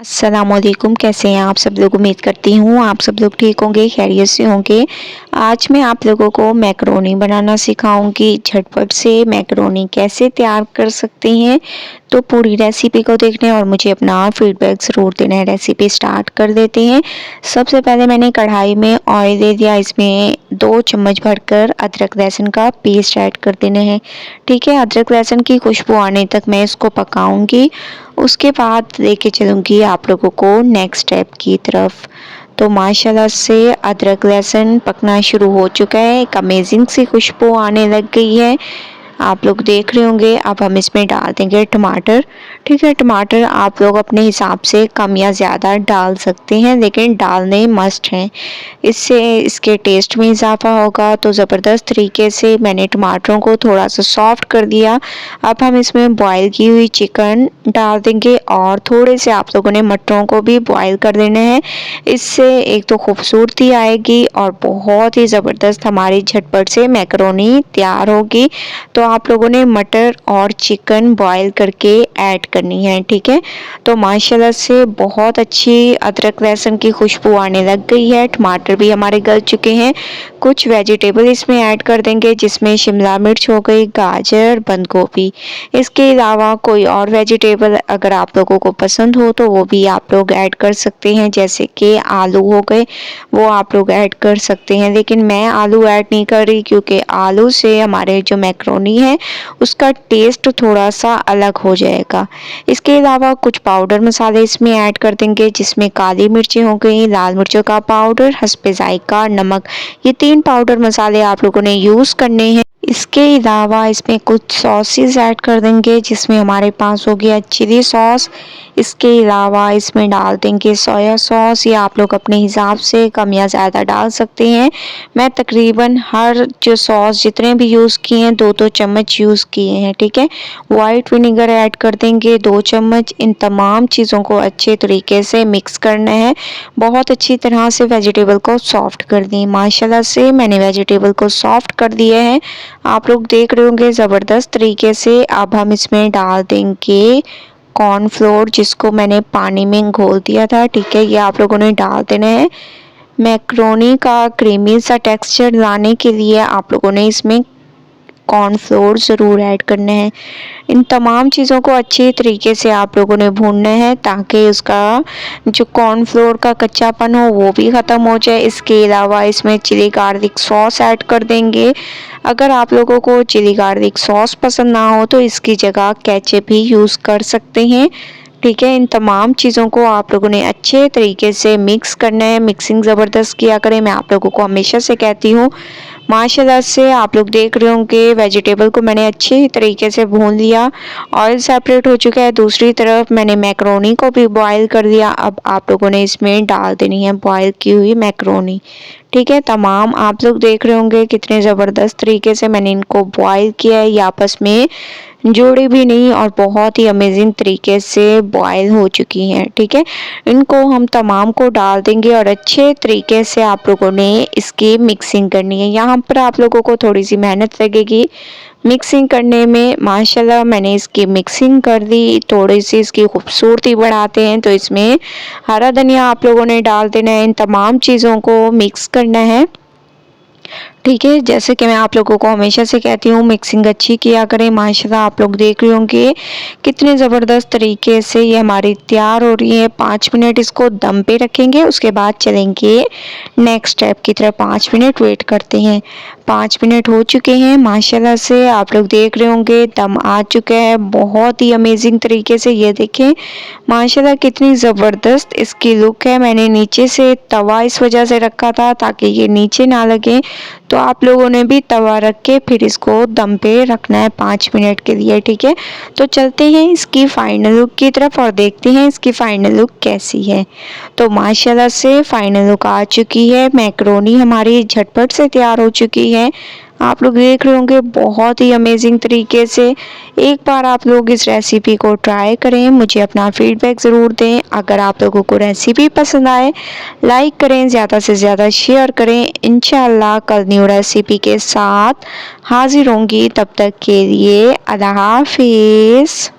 अस्सलामुअलैकुम। कैसे हैं आप सब लोग? उम्मीद करती हूँ आप सब लोग ठीक होंगे, खैरियत से होंगे। आज मैं आप लोगों को मैकरोनी बनाना सिखाऊंगी। झटपट से मैकरोनी कैसे तैयार कर सकते हैं, तो पूरी रेसिपी को देखना है और मुझे अपना फीडबैक ज़रूर देना है। रेसिपी स्टार्ट कर देते हैं। सबसे पहले मैंने कढ़ाई में ऑयल दे दिया, इसमें 2 चम्मच भरकर अदरक लहसुन का पेस्ट ऐड कर देना है। ठीक है, अदरक लहसुन की खुशबू आने तक मैं इसको पकाऊंगी। उसके बाद लेके चलूँगी आप लोगों को नेक्स्ट स्टेप की तरफ। तो माशाल्लाह से अदरक लहसुन पकना शुरू हो चुका है, एक अमेजिंग सी खुशबू आने लग गई है, आप लोग देख रहे होंगे। अब हम इसमें डाल देंगे टमाटर। ठीक है, टमाटर आप लोग अपने हिसाब से कम या ज़्यादा डाल सकते हैं, लेकिन डालने मस्ट हैं, इससे इसके टेस्ट में इजाफा होगा। तो ज़बरदस्त तरीके से मैंने टमाटरों को थोड़ा सा सॉफ्ट कर दिया। अब हम इसमें बॉईल की हुई चिकन डाल देंगे और थोड़े से आप लोगों ने मटरों को भी बॉईल कर देना है। इससे एक तो खूबसूरती आएगी और बहुत ही ज़बरदस्त हमारी झटपट से मैकरोनी तैयार होगी। तो आप लोगों ने मटर और चिकन बॉईल करके ऐड करनी है। ठीक है, तो माशाल्लाह से बहुत अच्छी अदरक लहसुन की खुशबू आने लग गई है। टमाटर भी हमारे गल चुके हैं। कुछ वेजिटेबल इसमें ऐड कर देंगे, जिसमें शिमला मिर्च हो गई, गाजर, बंद गोभी। इसके अलावा कोई और वेजिटेबल अगर आप लोगों को पसंद हो तो वो भी आप लोग ऐड कर सकते हैं, जैसे कि आलू हो गए, वो आप लोग ऐड कर सकते हैं। लेकिन मैं आलू ऐड नहीं कर रही, क्योंकि आलू से हमारे जो मैकरोनी है उसका टेस्ट थोड़ा सा अलग हो जाएगा। इसके अलावा कुछ पाउडर मसाले इसमें ऐड कर देंगे, जिसमें काली मिर्चें हो गई, लाल मिर्चों का पाउडर, हस्बे जायका, नमक। ये 3 पाउडर मसाले आप लोगों ने यूज़ करने हैं। इसके अलावा इसमें कुछ सॉसेस ऐड कर देंगे, जिसमें हमारे पास हो गया चिली सॉस। इसके अलावा इसमें डाल देंगे सोया सॉस, या आप लोग अपने हिसाब से कम या ज़्यादा डाल सकते हैं। मैं तकरीबन हर जो सॉस जितने भी यूज़ किए हैं 2-2 चम्मच यूज़ किए हैं। ठीक है, वाइट विनेगर ऐड कर देंगे 2 चम्मच। इन तमाम चीज़ों को अच्छे तरीके से मिक्स करना है, बहुत अच्छी तरह से वेजिटेबल को सॉफ्ट कर दें। माशाल्लाह से मैंने वेजिटेबल को सॉफ्ट कर दिया है, आप लोग देख रहे होंगे ज़बरदस्त तरीके से। अब हम इसमें डाल देंगे कॉर्नफ्लोर, जिसको मैंने पानी में घोल दिया था। ठीक है, ये आप लोगों ने डाल देना है। मैकरोनी का क्रीमी सा टेक्सचर लाने के लिए आप लोगों ने इसमें कॉर्नफ्लोर ज़रूर ऐड करना है। इन तमाम चीज़ों को अच्छी तरीके से आप लोगों ने भूनना है, ताकि उसका जो कॉर्नफ्लोर का कच्चापन हो वो भी ख़त्म हो जाए। इसके अलावा इसमें चिली गार्लिक सॉस ऐड कर देंगे। अगर आप लोगों को चिली गार्लिक सॉस पसंद ना हो तो इसकी जगह केचप भी यूज़ कर सकते हैं। ठीक है, इन तमाम चीज़ों को आप लोगों ने अच्छे तरीके से मिक्स करना है। मिक्सिंग ज़बरदस्त किया करें, मैं आप लोगों को हमेशा से कहती हूँ। माशाल्लाह से आप लोग देख रहे होंगे वेजिटेबल को मैंने अच्छे तरीके से भून लिया, ऑयल सेपरेट हो चुका है। दूसरी तरफ मैंने मैकरोनी को भी बॉईल कर लिया। अब आप लोगों ने इसमें डाल देनी है बॉईल की हुई मैकरोनी। ठीक है, तमाम आप लोग देख रहे होंगे कितने ज़बरदस्त तरीके से मैंने इनको बॉईल किया है, ये आपस में जुड़ी भी नहीं और बहुत ही अमेजिंग तरीके से बॉईल हो चुकी हैं। ठीक है, इनको हम तमाम को डाल देंगे और अच्छे तरीके से आप लोगों ने इसकी मिक्सिंग करनी है। यहाँ पर आप लोगों को थोड़ी सी मेहनत लगेगी मिक्सिंग करने में। माशाल्लाह मैंने इसकी मिक्सिंग कर दी। थोड़ी सी इसकी खूबसूरती बढ़ाते हैं तो इसमें हरा धनिया आप लोगों ने डाल देना है। इन तमाम चीज़ों को मिक्स करना है। ठीक है, जैसे कि मैं आप लोगों को हमेशा से कहती हूँ, मिक्सिंग अच्छी किया करें। माशाल्लाह आप लोग देख रहे होंगे कितने ज़बरदस्त तरीके से ये हमारी तैयार हो रही है। 5 मिनट इसको दम पे रखेंगे, उसके बाद चलेंगे नेक्स्ट स्टेप की तरफ। 5 मिनट वेट करते हैं। 5 मिनट हो चुके हैं। माशाल्लाह से आप लोग देख रहे होंगे दम आ चुका है बहुत ही अमेजिंग तरीके से। ये देखें माशाल्लाह कितनी ज़बरदस्त इसकी लुक है। मैंने नीचे से तवा इस वजह से रखा था ताकि ये नीचे ना लगे, तो आप लोगों ने भी तवा रख के फिर इसको दम पे रखना है 5 मिनट के लिए। ठीक है, तो चलते हैं इसकी फाइनल लुक की तरफ और देखते हैं इसकी फाइनल लुक कैसी है। तो माशाल्लाह से फाइनल लुक आ चुकी है। मैकरोनी हमारी झटपट से तैयार हो चुकी है। आप लोग देख रहे होंगे बहुत ही अमेजिंग तरीके से। एक बार आप लोग इस रेसिपी को ट्राई करें, मुझे अपना फीडबैक ज़रूर दें। अगर आप लोगों को रेसिपी पसंद आए लाइक करें, ज़्यादा से ज़्यादा शेयर करें। इंशाल्लाह कल न्यू रेसिपी के साथ हाजिर होंगी, तब तक के लिए अल्लाह हाफिज़।